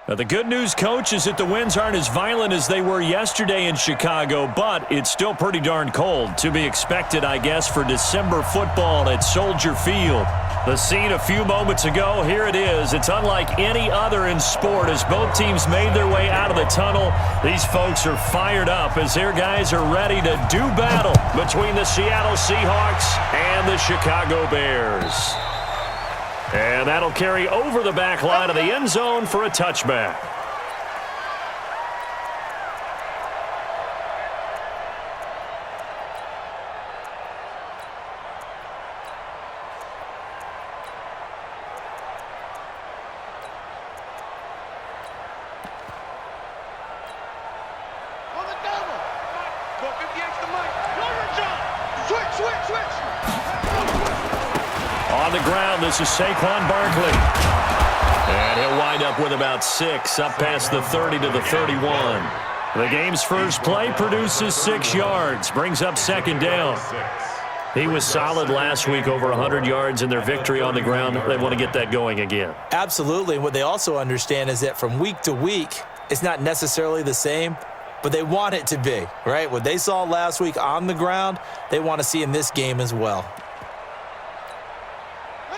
Now, the good news, Coach, is that the winds aren't as violent as they were yesterday in Chicago, but it's still pretty darn cold. To be expected, I guess, for December football at Soldier Field. The scene a few moments ago, here it is. It's unlike any other in sport as both teams made their way out of the tunnel. These folks are fired up as their guys are ready to do battle between the Seattle Seahawks and the Chicago Bears. And that'll carry over the back line of the end zone for a touchback. On the ground, this is Saquon Barkley. And he'll wind up with about 6, up past the 30 to the 31. The game's first play produces 6 yards, brings up second down. He was solid last week, over 100 yards in their victory on the ground. They want to get that going again. Absolutely. And what they also understand is that from week to week, it's not necessarily the same, but they want it to be, right? What they saw last week on the ground, they want to see in this game as well.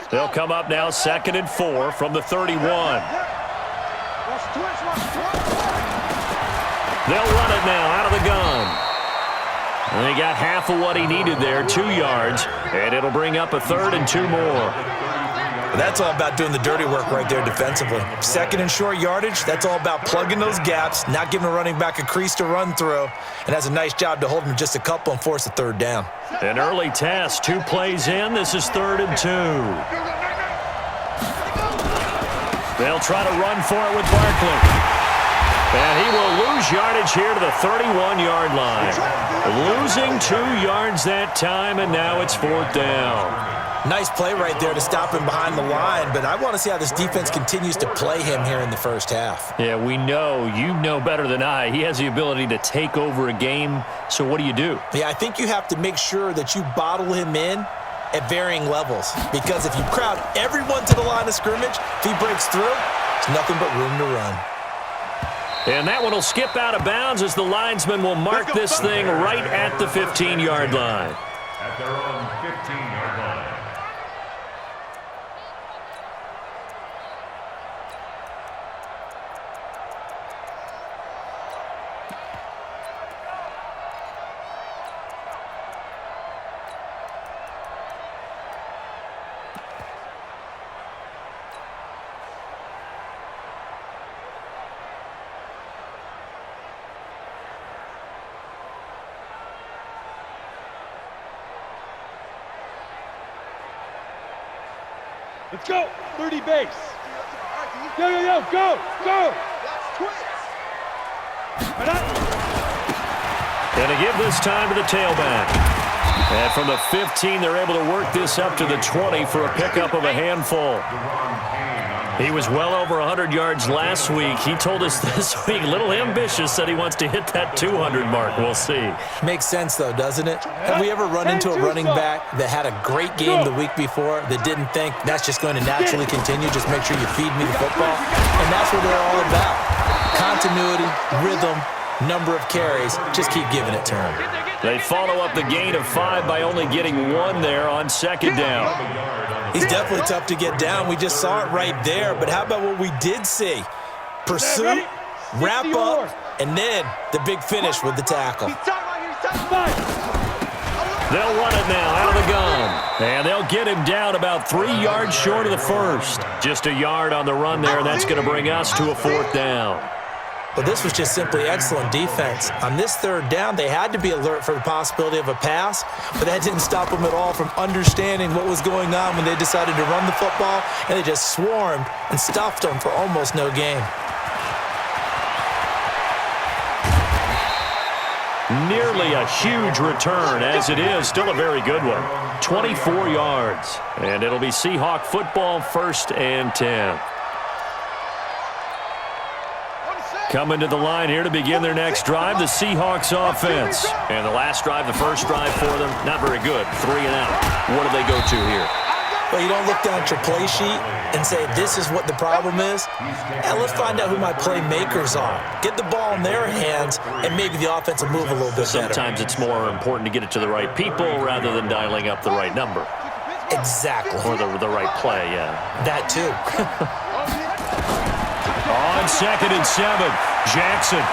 They'll come up now 2nd and 4 from the 31. They'll run it now out of the gun. And they got half of what he needed there, 2 yards, and it'll bring up a 3rd and 2 more. That's all about doing the dirty work right there defensively. 2nd and short yardage, that's all about plugging those gaps, not giving a running back a crease to run through, and that's a nice job to hold him just a couple and force a 3rd down. An early test, 2 plays in. This is 3rd and 2. They'll try to run for it with Barkley. And he will lose yardage here to the 31-yard line. Losing 2 yards that time, and now it's 4th down. Nice play right there to stop him behind the line, but I want to see how this defense continues to play him here in the first half. Yeah, we know. You know better than I. He has the ability to take over a game, so what do you do? Yeah, I think you have to make sure that you bottle him in at varying levels, because if you crowd everyone to the line of scrimmage, if he breaks through, it's nothing but room to run. And that one will skip out of bounds as the linesman will mark this thing right at the 15-yard line. At their own 15-yard line. Let's go. 30 base. Yo, go. And to give this time to the tailback. And from the 15, they're able to work this up to the 20 for a pickup of a handful. He was well over 100 yards last week. He told us this week, a little ambitious, said he wants to hit that 200 mark. We'll see. Makes sense, though, doesn't it? Have we ever run into a running back that had a great game the week before that didn't think that's just going to naturally continue, just make sure you feed me the football? And that's what they're all about. Continuity, rhythm, number of carries. Just keep giving it to him. They follow up the gain of 5 by only getting 1 there on 2nd down. He's definitely tough to get down. We just saw it right there. But how about what we did see? Pursuit, wrap up, and then the big finish with the tackle. They'll run it now out of the gun. And they'll get him down about 3 yards short of the first. Just a yard on the run there. That's going to bring us to a 4th down. Well, this was just simply excellent defense. On this 3rd down, they had to be alert for the possibility of a pass, but that didn't stop them at all from understanding what was going on when they decided to run the football, and they just swarmed and stuffed them for almost no gain. Nearly a huge return, as it is. Still a very good one. 24 yards. And it'll be Seahawk football, 1st and 10. Coming to the line here to begin their next drive, the Seahawks offense. And the last drive, the first drive for them, not very good. 3 and out. What do they go to here? Well, you don't look down at your play sheet and say, this is what the problem is. And let's find out who my playmakers are. Get the ball in their hands, and maybe the offense will move a little bit better. Sometimes it's more important to get it to the right people rather than dialing up the right number. Exactly. Or the right play, yeah. That too. On 2nd and 7, Jackson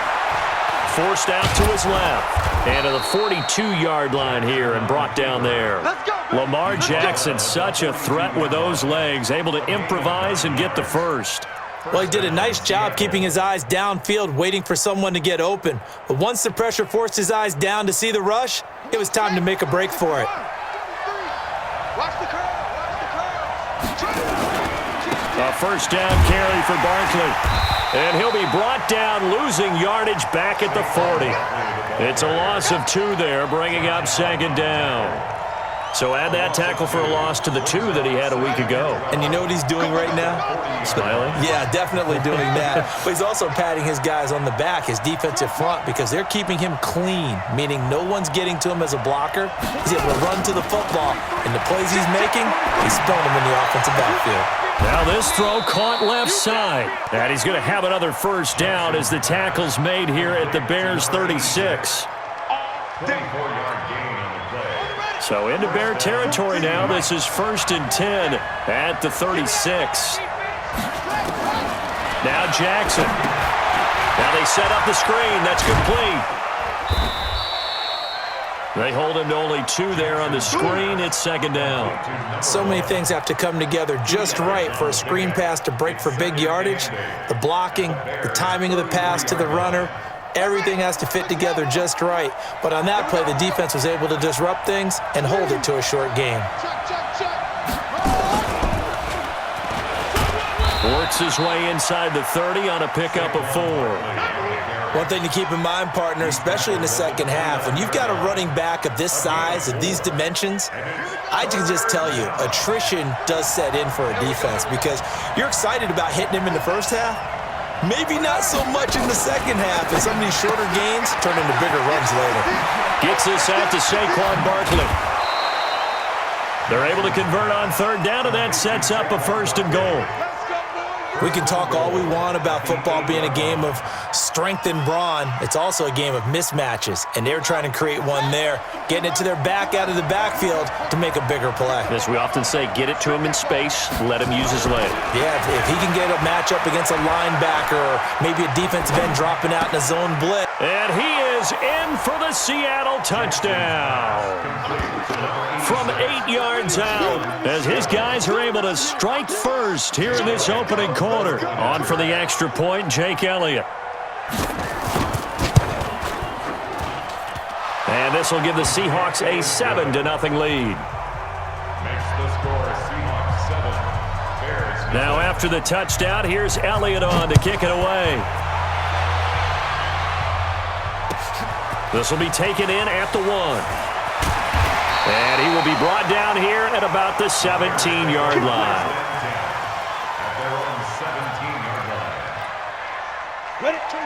forced out to his left. And to the 42-yard line here and brought down there. Lamar Jackson, such a threat with those legs, able to improvise and get the first. Well, he did a nice job keeping his eyes downfield, waiting for someone to get open. But once the pressure forced his eyes down to see the rush, it was time to make a break for it. A first down carry for Barkley. And he'll be brought down, losing yardage back at the 40. It's a loss of 2 there, bringing up 2nd down. So add that tackle for a loss to the 2 that he had a week ago. And you know what he's doing right now? Smiling? Yeah, definitely doing that. But he's also patting his guys on the back, his defensive front, because they're keeping him clean, meaning no one's getting to him as a blocker. He's able to run to the football, and the plays he's making, he's throwing them in the offensive backfield. Now this throw caught left side. And he's going to have another first down as the tackle's made here at the Bears' 36. 24-yard gain on the play. So into Bear territory now. This is 1st and 10 at the 36. Now Jackson. Now they set up the screen. That's complete. They hold him to only 2 there on the screen. It's 2nd down. So many things have to come together just right for a screen pass to break for big yardage. The blocking, the timing of the pass to the runner, everything has to fit together just right. But on that play, the defense was able to disrupt things and hold it to a short gain. Works his way inside the 30 on a pickup of 4. One thing to keep in mind, partner, especially in the second half, when you've got a running back of this size, of these dimensions, I can just tell you, attrition does set in for a defense because you're excited about hitting him in the first half. Maybe not so much in the second half, and some of these shorter gains turn into bigger runs later. Gets this out to Saquon Barkley. They're able to convert on 3rd down, and that sets up a 1st and goal. We can talk all we want about football being a game of strength and brawn. It's also a game of mismatches, and they're trying to create one there, getting it to their back out of the backfield to make a bigger play. As we often say, get it to him in space, let him use his leg. Yeah, if he can get a matchup against a linebacker or maybe a defensive end dropping out in a zone blitz. And he is in for the Seattle touchdown. From 8 yards out, as his guys are able to strike first here in this opening quarter. On for the extra point, Jake Elliott. And this will give the Seahawks a 7-0 lead. Makes the score Seahawks 7. Bears. Now after the touchdown, here's Elliott on to kick it away. This will be taken in at the 1. And he will be brought down here at about the 17-yard line.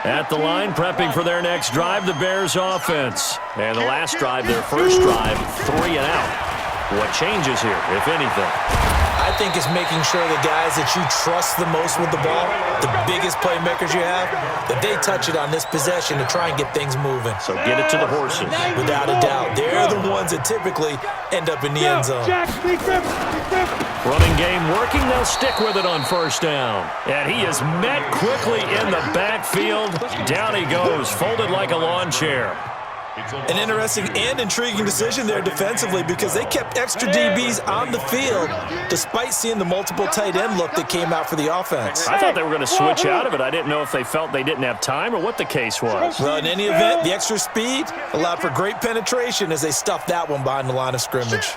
At the line, prepping for their next drive, the Bears offense. And the last drive, their first drive, 3 and out. What changes here, if anything? I think it's making sure the guys that you trust the most with the ball, the biggest playmakers you have, that they touch it on this possession to try and get things moving. So get it to the horses. Without a doubt. They're the ones that typically end up in the end zone. Running game working. They'll stick with it on 1st down. And he is met quickly in the backfield. Down he goes, folded like a lawn chair. An interesting and intriguing decision there defensively because they kept extra DBs on the field despite seeing the multiple tight end look that came out for the offense. I thought they were going to switch out of it. I didn't know if they felt they didn't have time or what the case was. Well, in any event, the extra speed allowed for great penetration as they stuffed that one behind the line of scrimmage.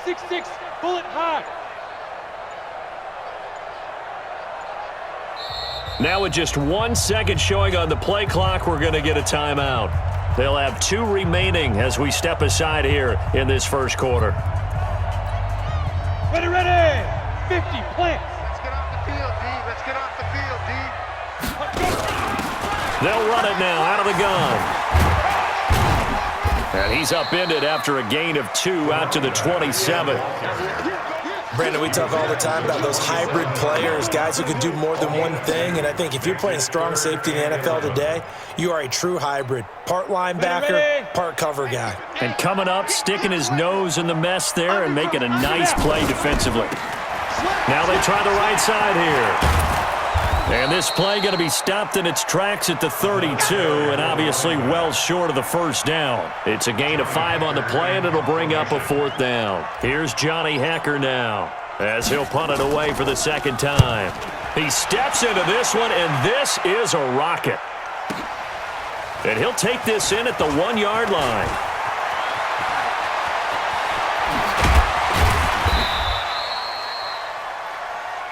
6-6, bullet high. Now with just 1 second showing on the play clock, we're going to get a timeout. They'll have 2 remaining as we step aside here in this first quarter. Ready, ready. 50, plant. Let's get off the field, D. Let's get off the field, D. They'll run it now out of the gun. And he's upended after a gain of 2 out to the 27. Brandon, we talk all the time about those hybrid players, guys who can do more than one thing. And I think if you're playing strong safety in the NFL today, you are a true hybrid. Part linebacker, part cover guy. And coming up, sticking his nose in the mess there and making a nice play defensively. Now they try the right side here. And this play going to be stopped in its tracks at the 32, and obviously well short of the first down. It's a gain of 5 on the play, and it'll bring up a 4th down. Here's Johnny Hecker now, as he'll punt it away for the second time. He steps into this one, and this is a rocket. And he'll take this in at the 1-yard line.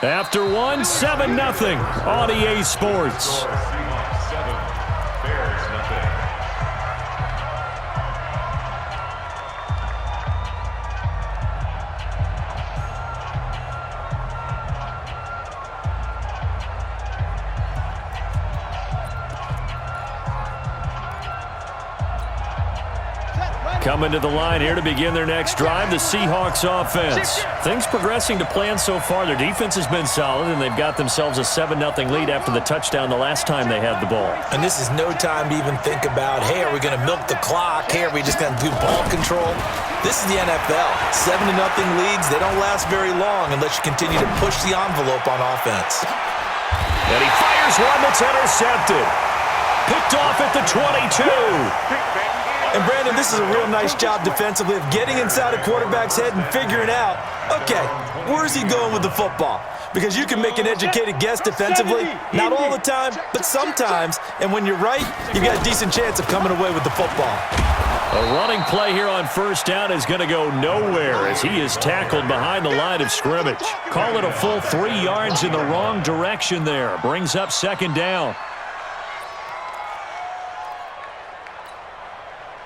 After 1, 7-0 on EA Sports. Coming to the line here to begin their next drive, the Seahawks offense. Things progressing to plan so far. Their defense has been solid, and they've got themselves a 7-0 lead after the touchdown the last time they had the ball. And this is no time to even think about, hey, are we going to milk the clock? Hey, are we just going to do ball control? This is the NFL. 7-0 leads, they don't last very long unless you continue to push the envelope on offense. And he fires one that's intercepted. Picked off at the 22. And, Brandon, this is a real nice job defensively of getting inside a quarterback's head and figuring out, okay, where's he going with the football? Because you can make an educated guess defensively, not all the time, but sometimes. And when you're right, you've got a decent chance of coming away with the football. A running play here on first down is going to go nowhere as he is tackled behind the line of scrimmage. Call it a full 3 yards in the wrong direction there. Brings up second down.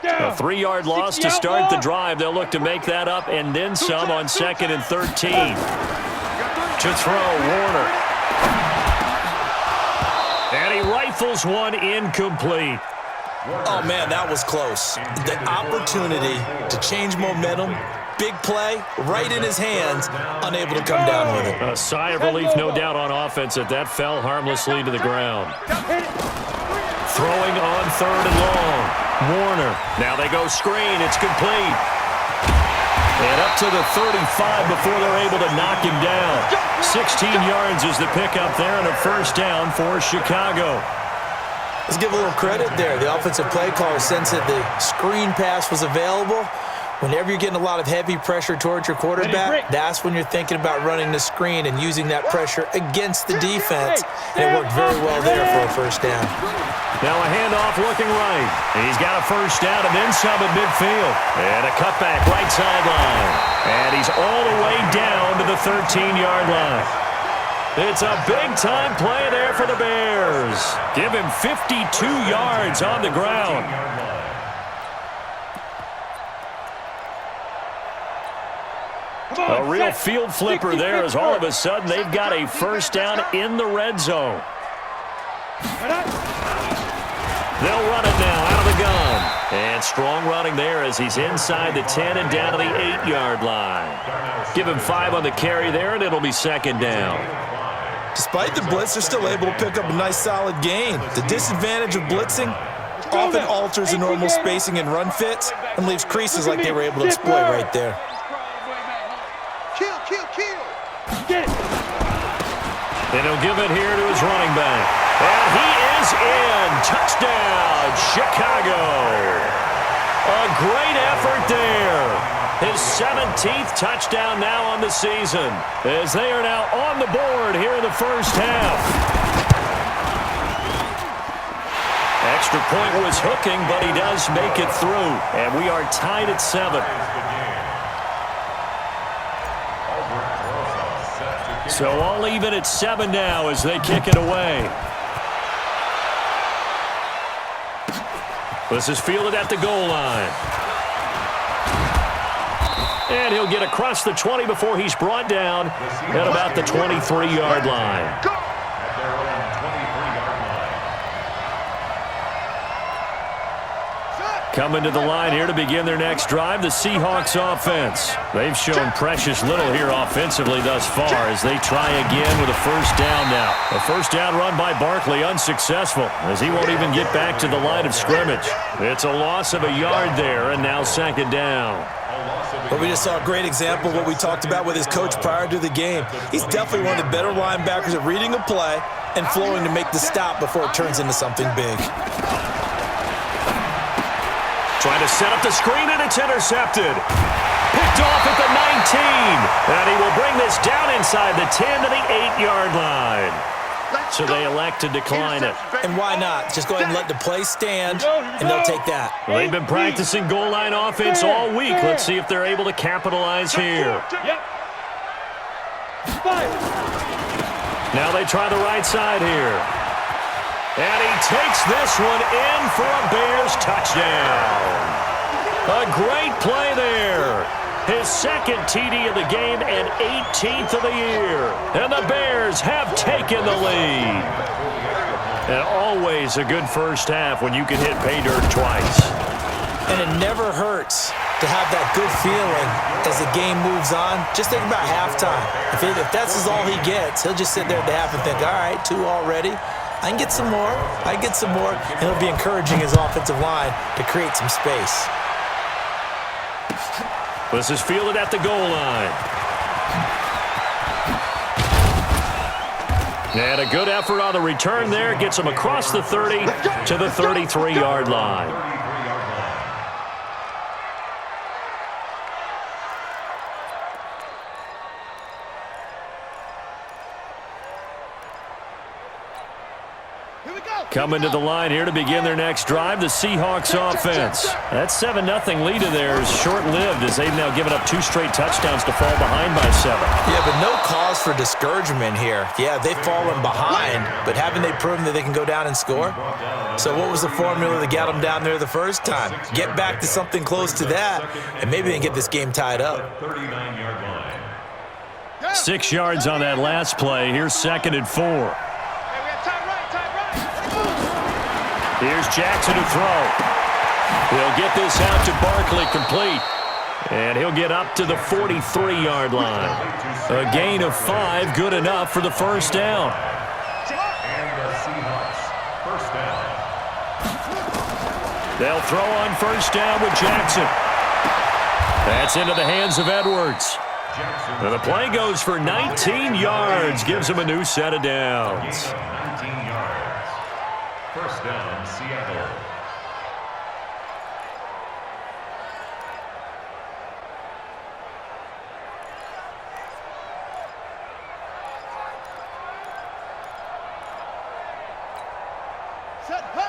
A 3-yard loss to start the drive. They'll look to make that up and then some on 2nd and 13. To throw, Warner. And he rifles one incomplete. Oh, man, that was close. The opportunity to change momentum, big play, right in his hands, unable to come down with it. A sigh of relief, no doubt, on offense that fell harmlessly to the ground. Throwing on 3rd and long. Warner. Now they go screen. It's complete. And up to the 35 before they're able to knock him down. 16 yards is the pickup there and a first down for Chicago. Let's give a little credit there. The offensive play caller sensed that the screen pass was available. Whenever you're getting a lot of heavy pressure towards your quarterback, that's when you're thinking about running the screen and using that pressure against the defense. And it worked very well there for a first down. Now a handoff looking right. He's got a first down and then some at midfield. And a cutback right sideline. And he's all the way down to the 13-yard line. It's a big-time play there for the Bears. Give him 52 yards on the ground. A real field flipper there as all of a sudden they've got a first down in the red zone. They'll run it now out of the gun. And strong running there as he's inside the 10 and down to the 8-yard line. Give him 5 on the carry there, and it'll be second down. Despite the blitz, they're still able to pick up a nice solid gain. The disadvantage of blitzing often alters the normal spacing and run fits and leaves creases like they were able to exploit right there. And he'll give it here to his running back. And he is in. Touchdown, Chicago. A great effort there. His 17th touchdown now on the season as they are now on the board here in the first half. Extra point was hooking, but he does make it through. And we are tied at 7. So all even at 7 now as they kick it away. This is fielded at the goal line. And he'll get across the 20 before he's brought down at about the 23-yard line. Coming to the line here to begin their next drive, the Seahawks offense. They've shown precious little here offensively thus far as they try again with a first down now. A first down run by Barkley unsuccessful as he won't even get back to the line of scrimmage. It's a loss of a yard there, and now second down. Well, we just saw a great example of what we talked about with his coach prior to the game. He's definitely one of the better linebackers at reading a play and flowing to make the stop before it turns into something big. Trying to set up the screen, and it's intercepted. Picked off at the 19. And he will bring this down inside the 10 to the 8-yard line. So they elect to decline it. And why not? Just go ahead and let the play stand, and they'll take that. Well, they've been practicing goal line offense all week. Let's see if they're able to capitalize here. Now they try the right side here. And he takes this one in for a Bears touchdown. A great play there. His second TD of the game and 18th of the year. And the Bears have taken the lead. And always a good first half when you can hit pay dirt twice. And it never hurts to have that good feeling as the game moves on. Just think about halftime. If that's all he gets, he'll just sit there at the half and think, all right, 2 already. I can get some more. And it'll be encouraging his offensive line to create some space. This is fielded at the goal line. And a good effort on the return there. Gets him across the 30 to the 33-yard line. Coming to the line here to begin their next drive, the Seahawks offense. That 7-0 lead of theirs is short-lived as they've now given up 2 straight touchdowns to fall behind by 7. Yeah, but no cause for discouragement here. Yeah, they've fallen behind, but haven't they proven that they can go down and score? So what was the formula that got them down there the first time? Get back to something close to that, and maybe they can get this game tied up. 6 yards on that last play. Here's 2nd and 4. Here's Jackson to throw. He'll get this out to Barkley complete. And he'll get up to the 43-yard line. A gain of 5, good enough for the first down. And the Seahawks, first down. They'll throw on first down with Jackson. That's into the hands of Edwards. And the play goes for 19 yards. Gives him a new set of downs. 19 yards. First down, Seattle.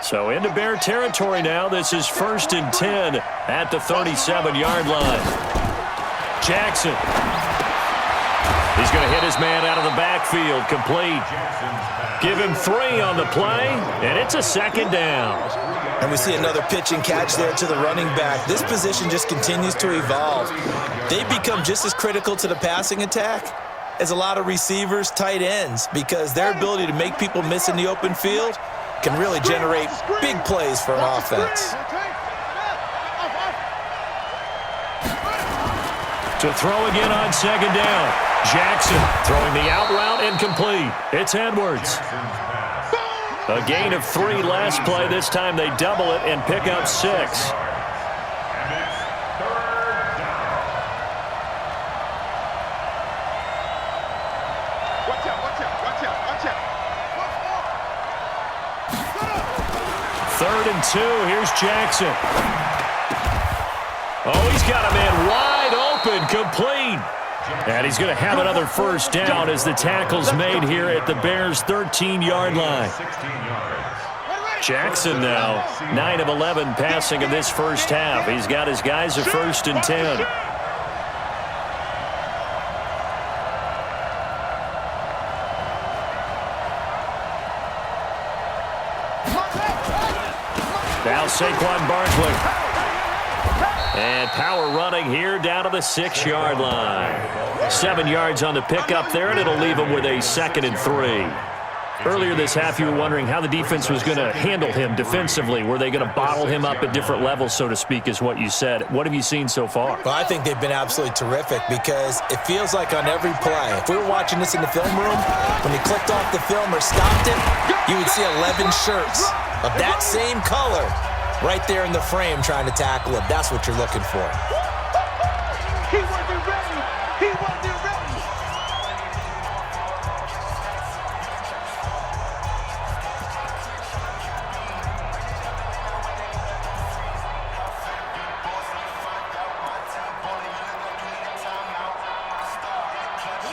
So into Bear territory now. This is 1st and 10 at the 37-yard line. Jackson. He's going to hit his man out of the backfield. Complete. Give him 3 on the play, and it's a 2nd down. And we see another pitch and catch there to the running back. This position just continues to evolve. They become just as critical to the passing attack as a lot of receivers, tight ends, because their ability to make people miss in the open field can really generate big plays for an offense. To throw again on 2nd down. Jackson throwing the out route incomplete. It's Edwards. A gain of 3 last play. This time they double it and pick up 6. And it's 3rd down. Watch out. 3rd and 2. Here's Jackson. Oh, he's got a man wide open. Complete. And he's going to have another first down as the tackle's made here at the Bears' 13-yard line. 16 yards. Jackson now, 9 of 11 passing in this first half. He's got his guys at 1st and 10. Now Saquon Barkley. And power running here down to the 6-yard line. 7 yards on the pickup there, and it'll leave him with a 2nd and 3. Earlier this half, you were wondering how the defense was going to handle him defensively. Were they going to bottle him up at different levels, so to speak, is what you said. What have you seen so far? Well, I think they've been absolutely terrific because it feels like on every play, if we were watching this in the film room, when he clicked off the film or stopped it, you would see 11 shirts of that same color right there in the frame trying to tackle him. That's what you're looking for. He wasn't ready. He wasn't ready.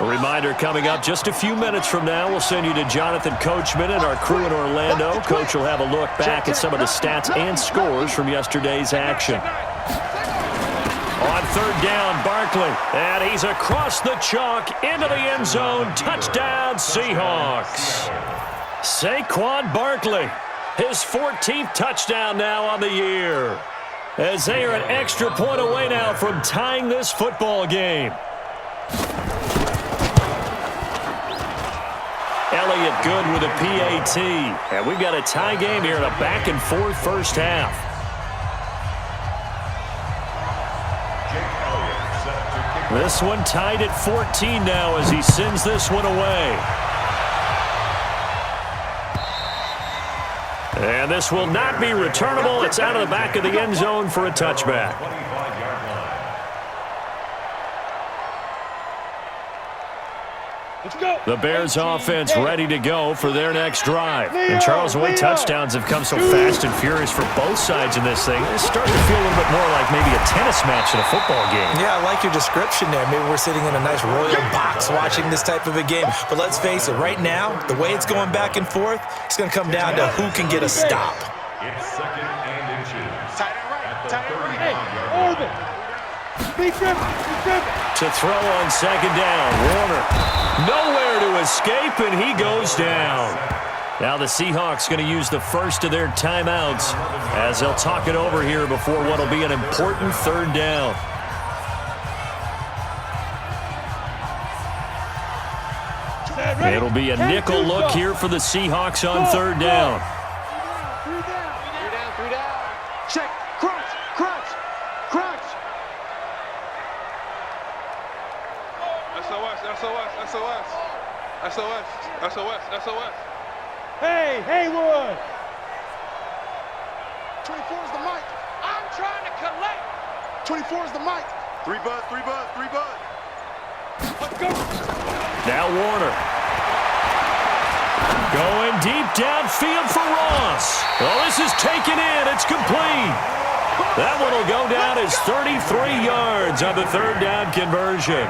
A reminder coming up just a few minutes from now. We'll send you to Jonathan Coachman and our crew in Orlando. Coach will have a look back at some of the stats and scores from yesterday's action. On third down, Barkley. And he's across the chalk into the end zone. Touchdown, Seahawks. Saquon Barkley, his 14th touchdown now on the year. As they are an extra point away now from tying this football game. Elliott good with a PAT. And we've got a tie game here in a back-and-forth first half. This one tied at 14 now as he sends this one away. And this will not be returnable. It's out of the back of the end zone for a touchback. Let's go. The Bears offense ready to go for their next drive. And Charles, the way touchdowns have come so fast and furious for both sides in this thing, it's starting to feel a little bit more like maybe a tennis match in a football game. Yeah, I like your description there. Maybe we're sitting in a nice royal box watching this type of a game. But let's face it, right now, the way it's going back and forth, it's going to come down to who can get a stop. It's second and inches. Tight end right. Tight end right. Hey, Orbit. Be driven. Be driven. To throw on second down, Warner. Nowhere to escape, and he goes down. Now the Seahawks going to use the first of their timeouts as they'll talk it over here before what will be an important third down. It'll be a nickel look here for the Seahawks on third down. Three down. Check. Crunch. Crunch. Crunch. SOS. SOS. SOS. SOS. SOS. SOS. Hey, Haywood. 24 is the mic. I'm trying to collect. 24 is the mic. 3 bud. 3 bud. 3 bud. Let's go. Now Warner. Going deep downfield for Ross. Oh, this is taken in. It's complete. That one will go down as 33 yards on the third down conversion.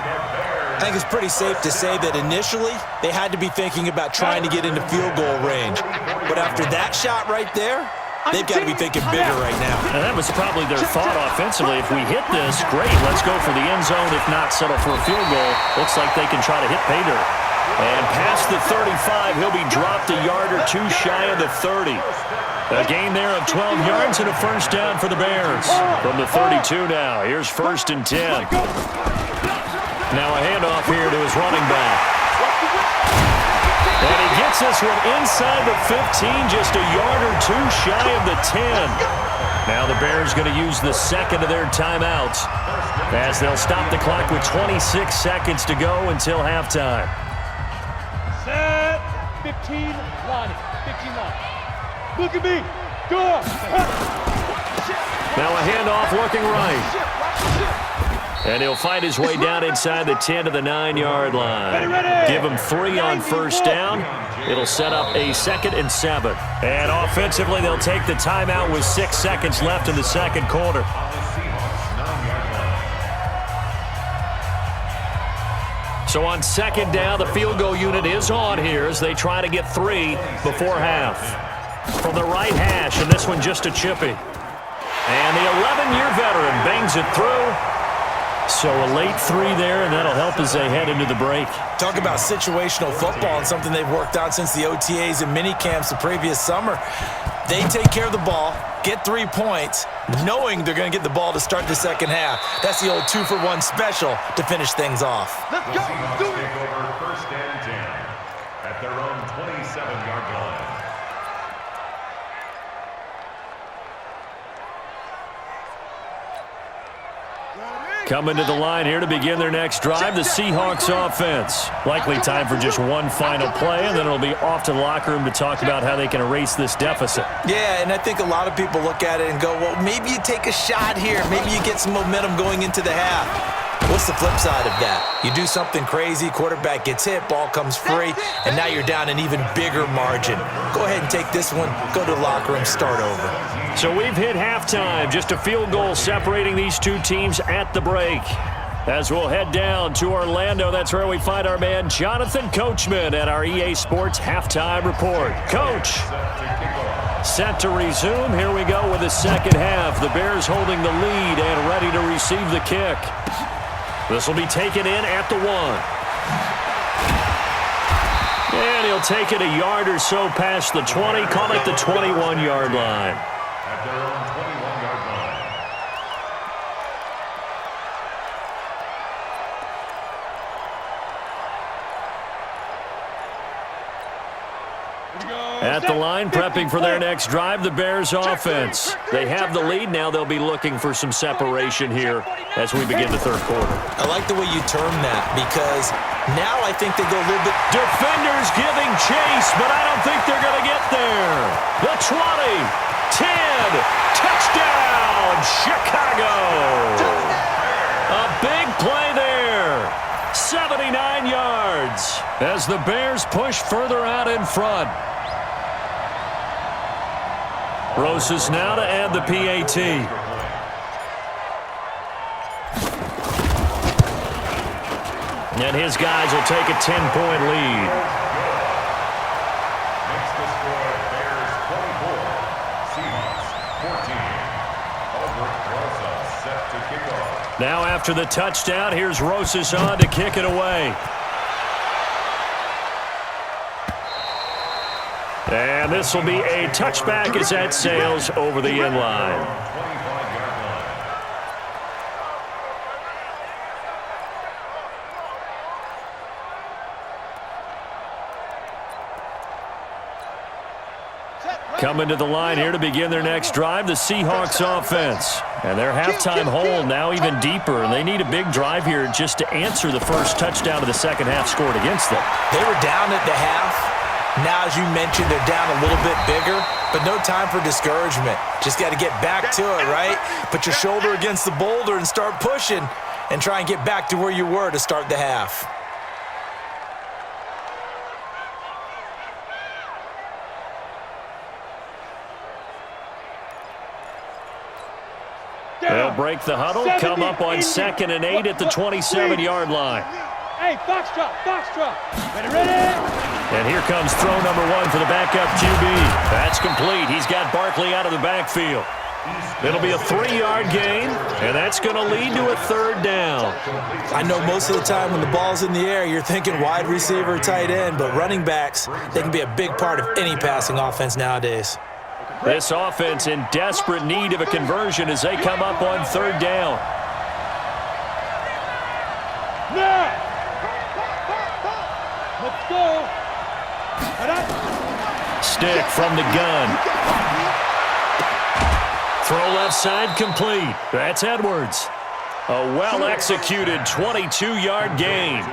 I think it's pretty safe to say that initially they had to be thinking about trying to get into field goal range. But after that shot right there, they've got to be thinking bigger right now. And that was probably their thought offensively. If we hit this, great, let's go for the end zone. If not, settle for a field goal. Looks like they can try to hit pay dirt. And past the 35, he'll be dropped a yard or two shy of the 30. A gain there of 12 yards and a first down for the Bears. From the 32 now, here's 1st and 10. Now a handoff here to his running back. And he gets this one inside the 15, just a yard or two shy of the 10. Now the Bears going to use the second of their timeouts as they'll stop the clock with 26 seconds to go until halftime. Set. 15 line. 15 line. Look at me. Go. Now a handoff looking right. And he'll find his way down inside the 10 to the 9-yard line. Give him 3 on first down. It'll set up a 2nd and 7. And offensively, they'll take the timeout with 6 seconds left in the second quarter. So on second down, the field goal unit is on here as they try to get 3 before half. From the right hash, and this one just a chippy. And the 11-year veteran bangs it through. So a late 3 there, and that'll help as they head into the break. Talk about situational football and something they've worked on since the OTAs and mini camps the previous summer. They take care of the ball, get 3 points, knowing they're going to get the ball to start the second half. That's the old 2-for-1 special to finish things off. Let's go. Do it. Take over 1st and 10 at their own 26. 27-yard line. Coming to the line here to begin their next drive, the Seahawks offense. Likely time for just one final play, and then it'll be off to the locker room to talk about how they can erase this deficit. Yeah, and I think a lot of people look at it and go, well, maybe you take a shot here. Maybe you get some momentum going into the half. What's the flip side of that? You do something crazy, quarterback gets hit, ball comes free, and now you're down an even bigger margin. Go ahead and take this one, go to the locker room, start over. So we've hit halftime, just a field goal separating these two teams at the break. As we'll head down to Orlando, that's where we find our man Jonathan Coachman at our EA Sports Halftime Report. Coach, set to resume. Here we go with the second half. The Bears holding the lead and ready to receive the kick. This will be taken in at the 1. And he'll take it a yard or so past the 20, call it the 21-yard line. At their own 21-yard line. At the line, prepping for their next drive, the Bears offense. They have the lead. Now they'll be looking for some separation here as we begin the third quarter. I like the way you term that because now I think they go a little bit. Defenders giving chase, but I don't think they're going to get there. The 20, 10, touchdown, Chicago. A big play there. 79 yards as the Bears push further out in front. Roses now to add the PAT. And his guys will take a 10-point lead. Makes the score Bears 24, Seahawks 14. Albert Rosa set to kick off. Now after the touchdown, here's Rosas on to kick it away. And this will be a touchback as that sails over the end line. 25-yard line. Coming to the line here to begin their next drive, the Seahawks offense. And their halftime hole now even deeper, and they need a big drive here just to answer the first touchdown of the second half scored against them. They were down at the half. Now, as you mentioned, they're down a little bit bigger, but no time for discouragement. Just got to get back to it, right? Put your shoulder against the boulder and start pushing and try and get back to where you were to start the half. They'll break the huddle, come up on 2nd and 8 at the 27-yard line. Hey, foxtrot, foxtrot. Ready? And here comes throw number 1 for the backup QB. That's complete. He's got Barkley out of the backfield. It'll be a 3-yard gain, and that's going to lead to a third down. I know most of the time when the ball's in the air, you're thinking wide receiver, tight end, but running backs, they can be a big part of any passing offense nowadays. This offense in desperate need of a conversion as they come up on third down. Now! Let's go! Stick from the gun. Throw left side complete. That's Edwards. A well-executed 22-yard gain.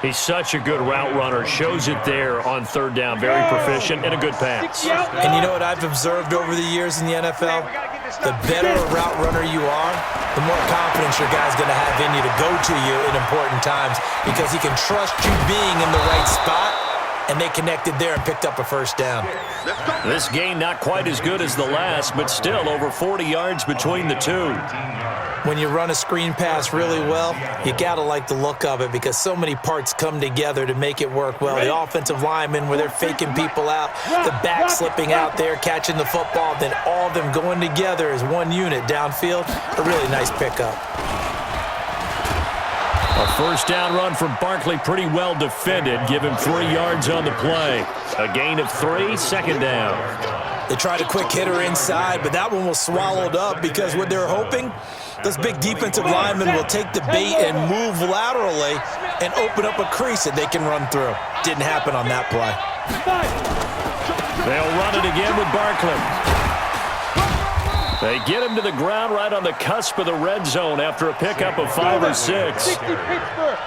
He's such a good route runner. Shows it there on third down. Very proficient and a good pass. And you know what I've observed over the years in the NFL? The better a route runner you are, the more confidence your guy's going to have in you to go to you in important times because he can trust you being in the right spot, and they connected there and picked up a first down. This game not quite as good as the last, but still over 40 yards between the two. When you run a screen pass really well, you got to like the look of it because so many parts come together to make it work well. The offensive linemen where they're faking people out, the back slipping out there, catching the football, then all of them going together as one unit downfield. A really nice pickup. A first down run from Barkley, pretty well defended. Give him 3 yards on the play. A gain of 3, second down. They tried a quick hitter inside, but that one was swallowed up because what they're hoping, those big defensive linemen will take the bait and move laterally and open up a crease that they can run through. Didn't happen on that play. They'll run it again with Barkley. They get him to the ground right on the cusp of the red zone after a pickup of 5 or 6. 60 Pittsburgh.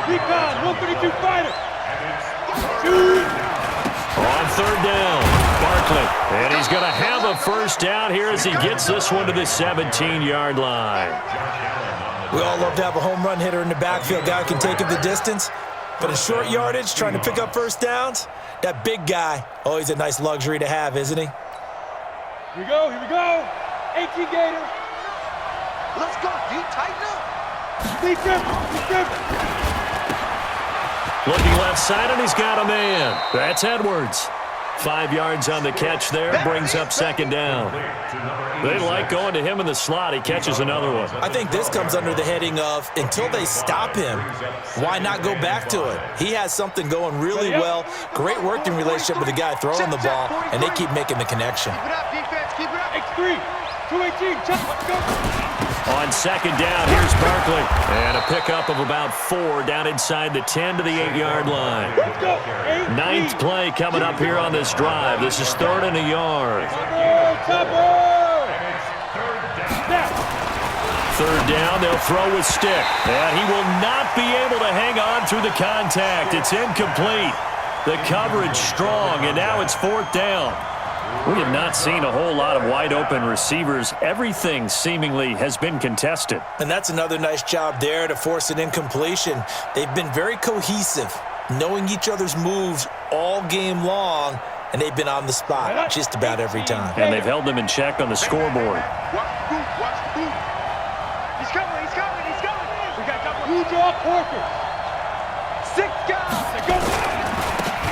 Recon, 132 fighter. On third down, Barkley. And he's going to have a first down here as he gets this one to the 17-yard line. We all love to have a home run hitter in the backfield. Guy who can take it the distance. But in short yardage, trying to pick up first downs, that big guy, always a nice luxury to have, isn't he? Here we go, here we go. 18 Gator. Let's go, D. Tighten up. Defense. Looking left side, and he's got a man. That's Edwards. 5 yards on the catch there, brings up second down. They like going to him in the slot. He catches another one. I think this comes under the heading of, until they stop him, why not go back to it? He has something going really well. Great working relationship with the guy throwing the ball, and they keep making the connection. Keep it up, defense. Keep it up. X3. 218. Let's go. On second down, here's Barkley. And a pickup of about 4 down inside the 10 to the 8-yard line. Let's go. 9th play coming up here on this drive. This is 3rd and a yard. Third down, they'll throw with stick. And he will not be able to hang on through the contact. It's incomplete. The coverage strong, and now it's 4th down. We have not seen a whole lot of wide-open receivers. Everything seemingly has been contested. And that's another nice job there to force an incompletion. They've been very cohesive, knowing each other's moves all game long, and they've been on the spot just about every time. And they've held them in check on the scoreboard. Watch boot. He's coming. We got a couple. You draw Porker. 6 guys. Go.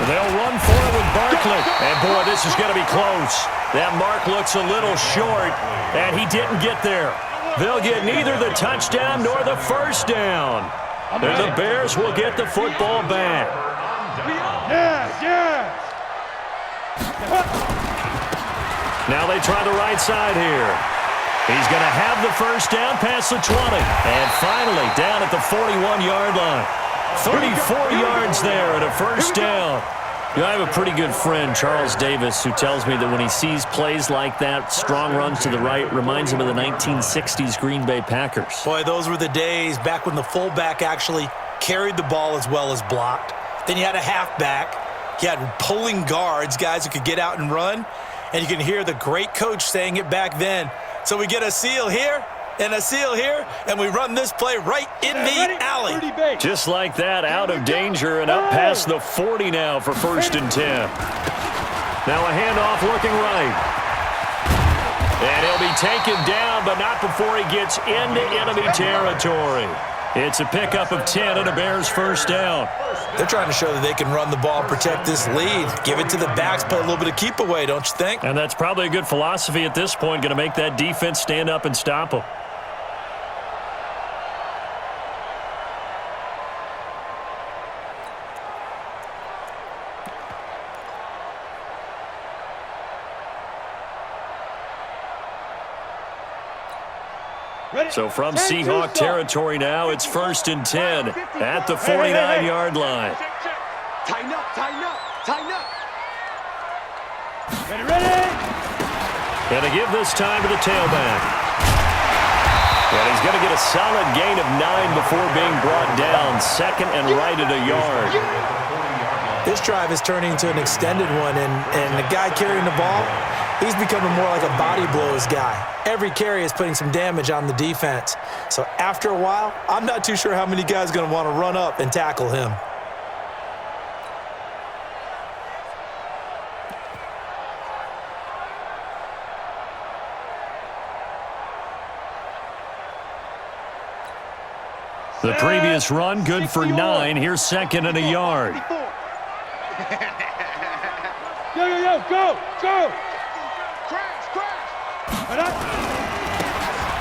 They'll run for it with Barkley. And, boy, this is going to be close. That mark looks a little short, and he didn't get there. They'll get neither the touchdown nor the first down. And the Bears will get the football back. Yes. Now they try the right side here. He's going to have the first down past the 20. And finally down at the 41-yard line. 34 yards there and a first down. You know, I have a pretty good friend, Charles Davis, who tells me that when he sees plays like that, strong runs to the right, reminds him of the 1960s Green Bay Packers. Boy, those were the days back when the fullback actually carried the ball as well as blocked. Then you had a halfback. You had pulling guards, guys who could get out and run. And you can hear the great coach saying it back then. So we get a seal here and a seal here, and we run this play right in the alley. Just like that, out of danger and up past the 40 now for 1st and 10. Now a handoff looking right. And he'll be taken down, but not before he gets into enemy territory. It's a pickup of 10 and a Bears first down. They're trying to show that they can run the ball, protect this lead, give it to the backs, play a little bit of keep away, don't you think? And that's probably a good philosophy at this point, going to make that defense stand up and stop them. So from Seahawk territory now, it's 1st and 10 at the 49-yard line. Tighten up. Ready. And to give this time to the tailback. And he's going to get a solid gain of 9 before being brought down. 2nd and right at a yard. This drive is turning into an extended one, and the guy carrying the ball, he's becoming more like a body blows guy. Every carry is putting some damage on the defense. So after a while, I'm not too sure how many guys are going to want to run up and tackle him. The previous run, good for 9. Here's 2nd and a yard. Go.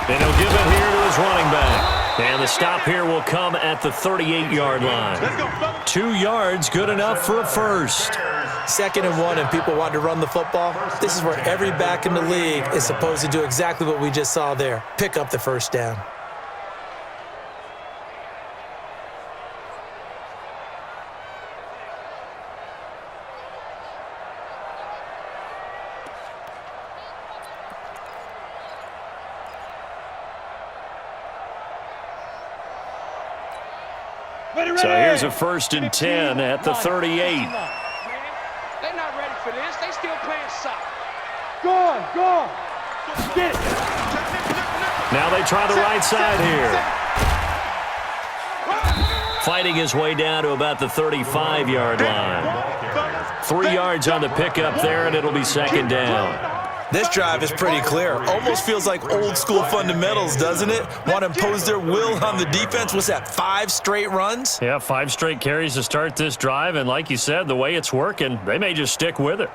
And he'll give it here to his running back. And the stop here will come at the 38-yard line. 2 yards, good enough for a first. 2nd and 1, and people want to run the football. This is where every back in the league is supposed to do exactly what we just saw there. Pick up the first down. So here's a 1st and 10 at the 38. They're not ready for this. They still playing soccer. Go on. Get it. Now they try the right side here. Fighting his way down to about the 35-yard line. 3 yards on the pickup there, and it'll be 2nd down. This drive is pretty clear. Almost feels like old school fundamentals, doesn't it? Want to impose their will on the defense. What's that, 5 straight runs? Yeah, 5 straight carries to start this drive, and like you said, the way it's working, they may just stick with it.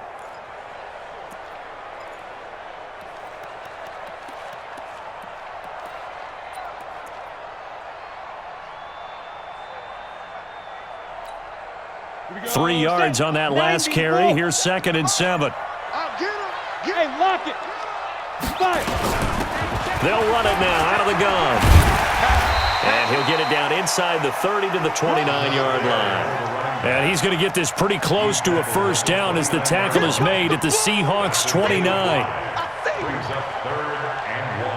Three yards on that last carry. Here's 2nd and 7. Hey, lock it. Fire. They'll run it now out of the gun. And he'll get it down inside the 30 to the 29-yard line. And he's going to get this pretty close to a 1st down as the tackle is made at the Seahawks 29. Brings up 3rd and 1.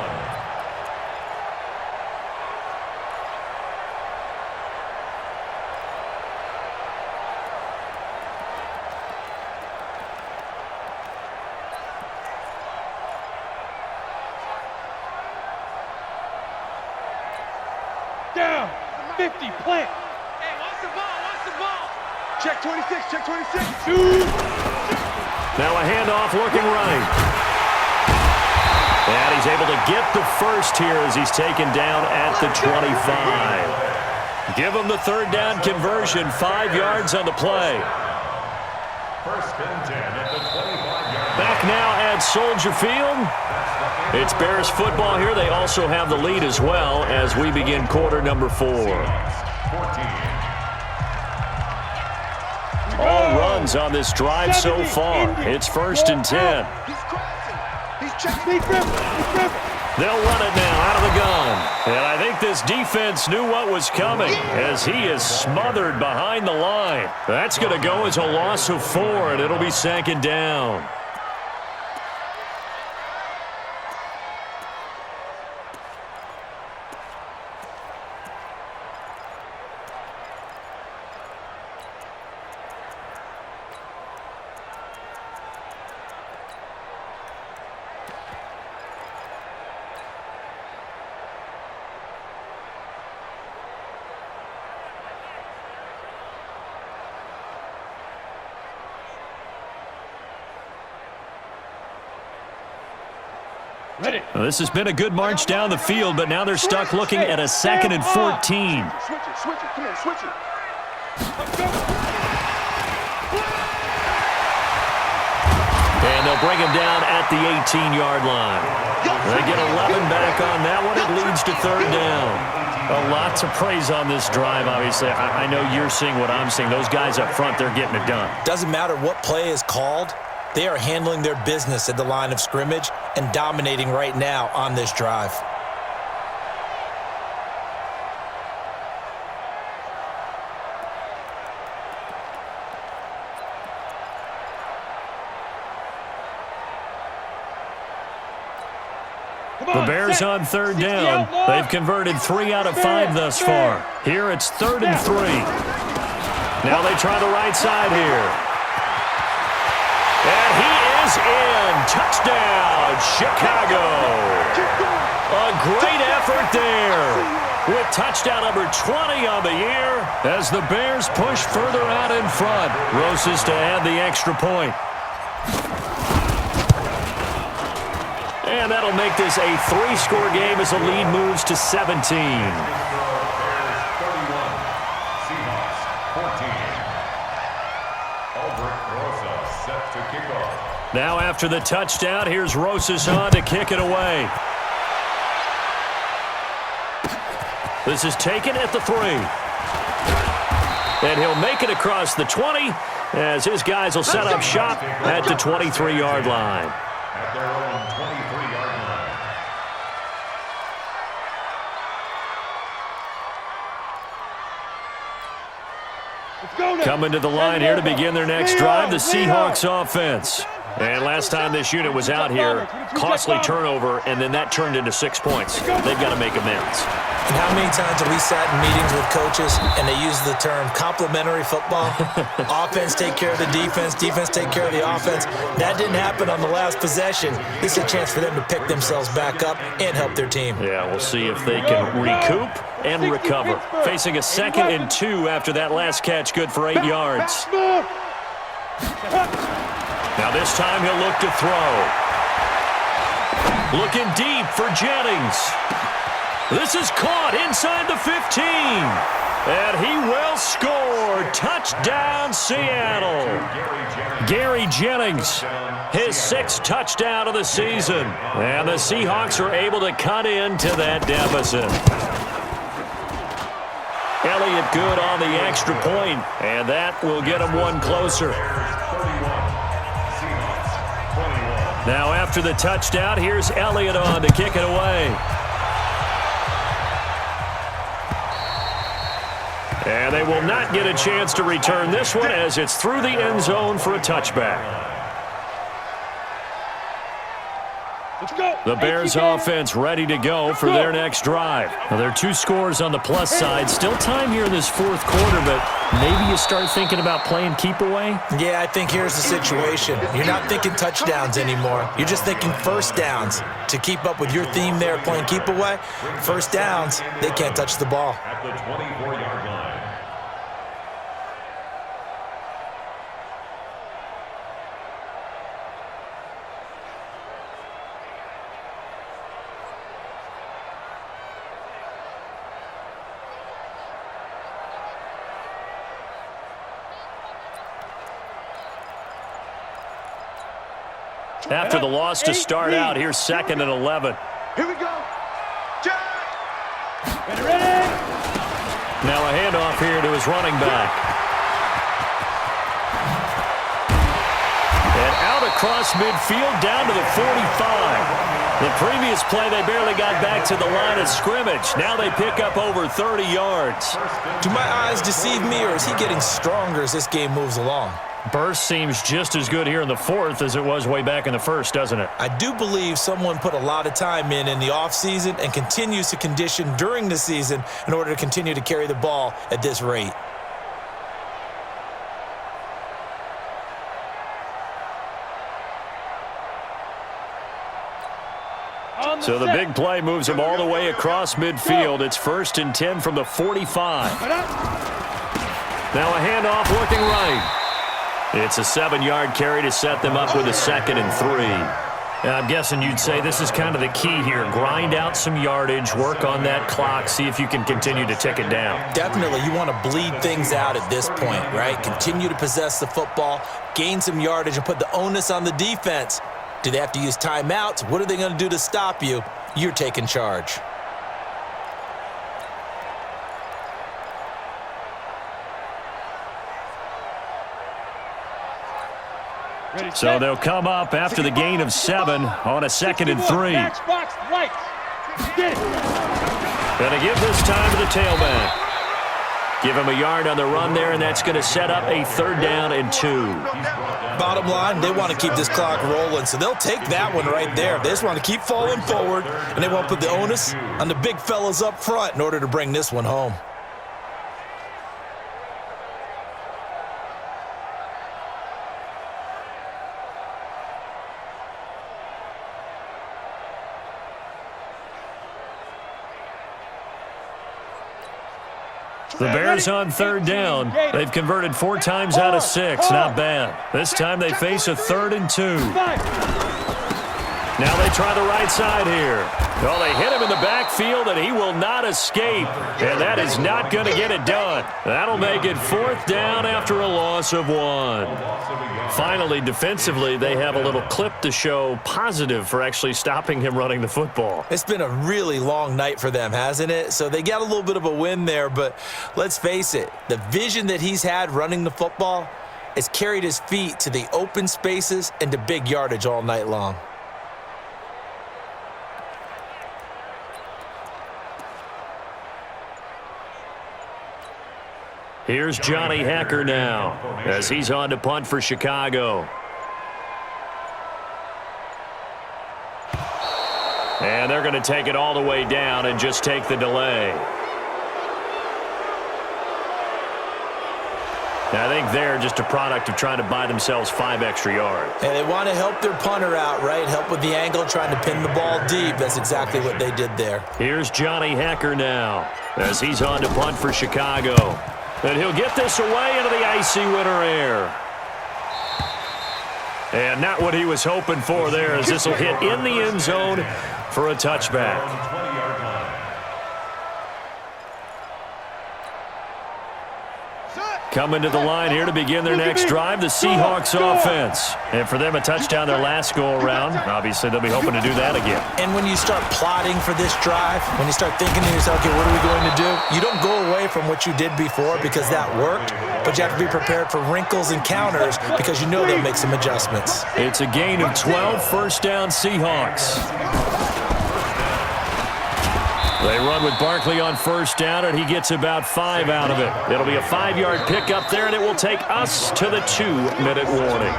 Down. 50. Plant. Hey, watch the ball. Check 26. Check 26. Shoot. Now a handoff looking right. And he's able to get the 1st here as he's taken down at the 25. Give him the 3rd down conversion. 5 yards on the play. 1st and 10 at the 25-yard. Back now at Soldier Field. It's Bears football here. They also have the lead as well as we begin quarter number 4. 14. All runs on this drive so far. It's 1st and 10. He's crossing. He's checking. Big grip. They'll run it now out of the gun. And I think this defense knew what was coming as he is smothered behind the line. That's going to go as a loss of 4, and it'll be 2nd down. Ready. Well, this has been a good march down the field, but now they're stuck looking at a 2nd and 14. Switch it. Come on, switch it. And they'll bring him down at the 18-yard line. They get 11 back on that one. It leads to 3rd down. A lot to praise on this drive, obviously. I know you're seeing what I'm seeing. Those guys up front, they're getting it done. Doesn't matter what play is called. They are handling their business at the line of scrimmage and dominating right now on this drive. The Bears on 3rd down. They've converted 3 out of 5 thus far. Here it's 3rd and 3. Now they try the right side here. And he is in. Touchdown, Chicago. A great effort there with touchdown number 20 on the year as the Bears push further out in front. Roses to add the extra point. And that'll make this a 3-score game as the lead moves to 17. Now after the touchdown, here's Rosas on to kick it away. This is taken at the 3. And he'll make it across the 20 as his guys will set up shop at the 23-yard line. At their own 23-yard line. Coming to the line here to begin their next drive, the Seahawks offense. And last time this unit was out here, costly turnover, and then that turned into 6 points. They've got to make amends. And how many times have we sat in meetings with coaches and they use the term complementary football? Offense take care of the defense, defense take care of the offense. That didn't happen on the last possession. This is a chance for them to pick themselves back up and help their team. Yeah, we'll see if they can recoup and recover. Facing a 2nd and 2 after that last catch, good for 8 yards. Now this time he'll look to throw. Looking deep for Jennings. This is caught inside the 15. And he will score. Touchdown, Seattle. Gary Jennings, his 6th touchdown of the season. And the Seahawks are able to cut into that deficit. Elliott good on the extra point, and that will get him one closer. Now after the touchdown, here's Elliott on to kick it away. And they will not get a chance to return this one as it's through the end zone for a touchback. The Bears offense ready to go for their next drive. Now, there are 2 scores on the plus side. Still time here in this 4th quarter, but maybe you start thinking about playing keep away? Yeah, I think here's the situation. You're not thinking touchdowns anymore. You're just thinking first downs. To keep up with your theme there, playing keep away, first downs, they can't touch the ball. At the 24-yard line. After the loss to start out, here's 2nd and 11. Here we go. Ready? Now a handoff here to his running back. And out across midfield down to the 45. The previous play, they barely got back to the line of scrimmage. Now they pick up over 30 yards. Do my eyes deceive me, or is he getting stronger as this game moves along? Burst seems just as good here in the 4th as it was way back in the 1st, doesn't it? I do believe someone put a lot of time in the offseason and continues to condition during the season in order to continue to carry the ball at this rate. So the big play moves him all the way across midfield. It's 1st and 10 from the 45. Now a handoff looking right. It's a 7-yard carry to set them up with a 2nd and 3. I'm guessing you'd say this is kind of the key here. Grind out some yardage, work on that clock, see if you can continue to tick it down. Definitely, you want to bleed things out at this point, right? Continue to possess the football, gain some yardage, and put the onus on the defense. Do they have to use timeouts? What are they going to do to stop you? You're taking charge. So they'll come up after the gain of 7 on a 2nd and 3. Going to give this time to the tailback. Give him a yard on the run there, and that's going to set up a 3rd down and 2. Bottom line, they want to keep this clock rolling, so they'll take that one right there. They just want to keep falling forward, and they won't put the onus on the big fellas up front in order to bring this one home. The Bears on 3rd down. They've converted 4 times out of 6. Not bad. This time they face a 3rd and 2. Now they try the right side here. Well, they hit him in the backfield, and he will not escape. And that is not going to get it done. That'll make it 4th down after a loss of 1. Finally, defensively, they have a little clip to show positive for actually stopping him running the football. It's been a really long night for them, hasn't it? So they got a little bit of a win there, but let's face it, the vision that he's had running the football has carried his feet to the open spaces and to big yardage all night long. Here's Johnny Hekker now as he's on to punt for Chicago. And they're going to take it all the way down and just take the delay. I think they're just a product of trying to buy themselves 5 extra yards. And they want to help their punter out, right? Help with the angle, trying to pin the ball deep. That's exactly what they did there. Here's Johnny Hecker now as he's on to punt for Chicago. And he'll get this away into the icy winter air. And not what he was hoping for there, as this will hit in the end zone for a touchback. Coming to the line here to begin their next drive, the Seahawks offense. And for them, a touchdown their last go-around. Obviously, they'll be hoping to do that again. And when you start plotting for this drive, when you start thinking to yourself, okay, what are we going to do? You don't go away from what you did before because that worked, but you have to be prepared for wrinkles and counters because you know they'll make some adjustments. It's a gain of 12, first down Seahawks. They run with Barkley on first down, and he gets about 5 out of it. It'll be a 5-yard pickup there, and it will take us to the 2-minute warning.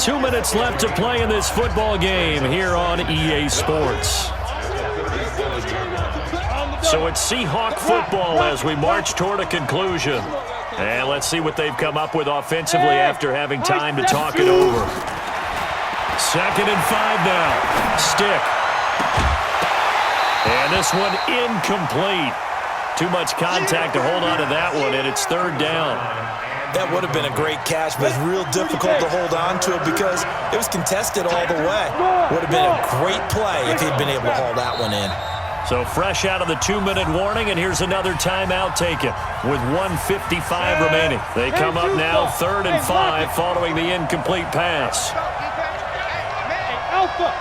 2 minutes left to play in this football game here on EA Sports. So it's Seahawk football as we march toward a conclusion. And let's see what they've come up with offensively after having time to talk it over. 2nd and 5 now. Stick. And this one incomplete. Too much contact to hold on to that one, and it's 3rd down. That would have been a great catch, but it's real difficult to hold on to it because it was contested all the way. Would have been a great play if he'd been able to haul that one in. So fresh out of the 2-minute warning, and here's another timeout taken with 1:55 remaining. They come up now 3rd and 5 following the incomplete pass. Alpha.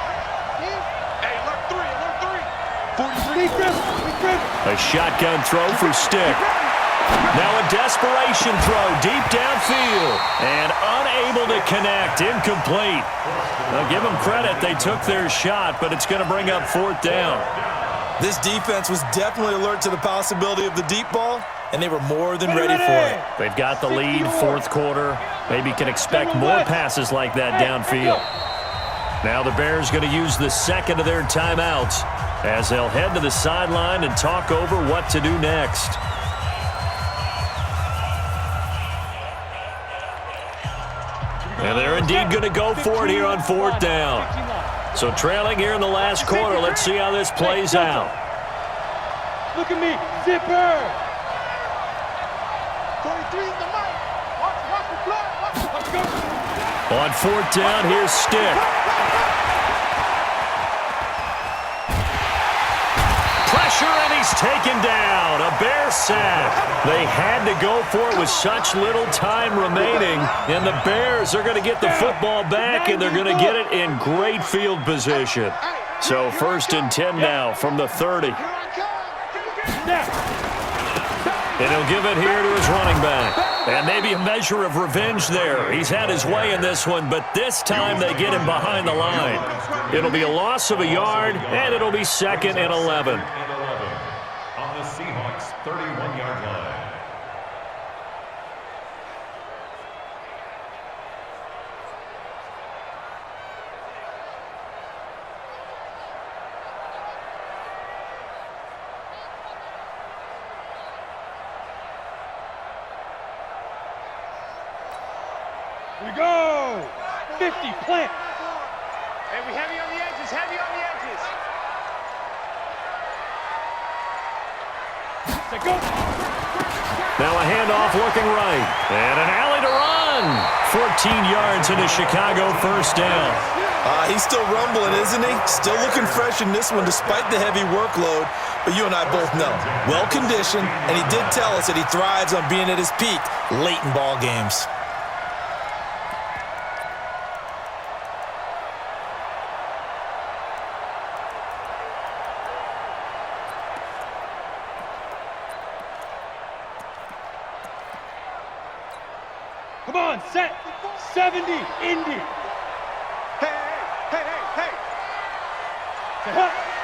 A shotgun throw for Stick. Now a desperation throw deep downfield. And unable to connect. Incomplete. Now give them credit. They took their shot, but it's going to bring up 4th down. This defense was definitely alert to the possibility of the deep ball, and they were more than ready for it. They've got the lead, 4th quarter. Maybe can expect more passes like that downfield. Now the Bears going to use the 2nd of their timeouts as they'll head to the sideline and talk over what to do next. And they're indeed going to go for it here on 4th down. So trailing here in the last quarter, let's see how this plays out. Look at me, zipper. 23 is the mic. Watch the blood. Let's go. On 4th down, here's Stick. Pressure, and he's taken down. A Bear sack. They had to go for it with such little time remaining, and the Bears are going to get the football back, and they're going to get it in great field position. So 1st and 10 now from the 30. And he'll give it here to his running back. And maybe a measure of revenge there. He's had his way in this one, but this time they get him behind the line. It'll be a loss of a yard, and it'll be 2nd and 11. On the Seahawks' 31-yard line. We go. 50, plant. Hey, we heavy on the edges, heavy on the edges. Set, go. Now a handoff looking right. And an alley to run. 14 yards into Chicago, 1st down. He's still rumbling, isn't he? Still looking fresh in this one despite the heavy workload. But you and I both know, well-conditioned, and he did tell us that he thrives on being at his peak late in ball games. Come on, set. 70, Indy. Hey.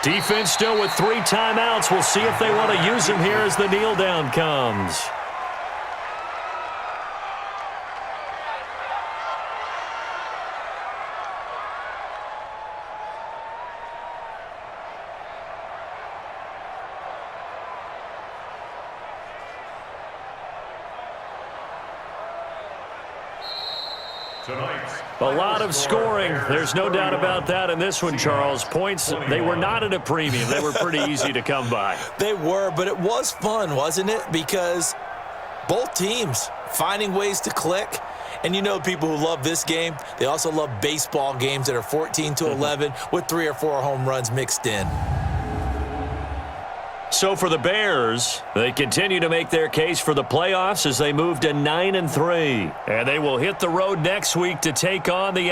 Defense still with 3 timeouts. We'll see if they want to use them here as the kneel down comes. Tonight's A lot of scoring. There's no doubt about that in this one, Charles. Points, they were not at a premium. They were pretty easy to come by. They were, but it was fun, wasn't it? Because both teams finding ways to click. And you know people who love this game, they also love baseball games that are 14-11 with 3 or 4 home runs mixed in. So for the Bears, they continue to make their case for the playoffs as they move to 9-3. And they will hit the road next week to take on the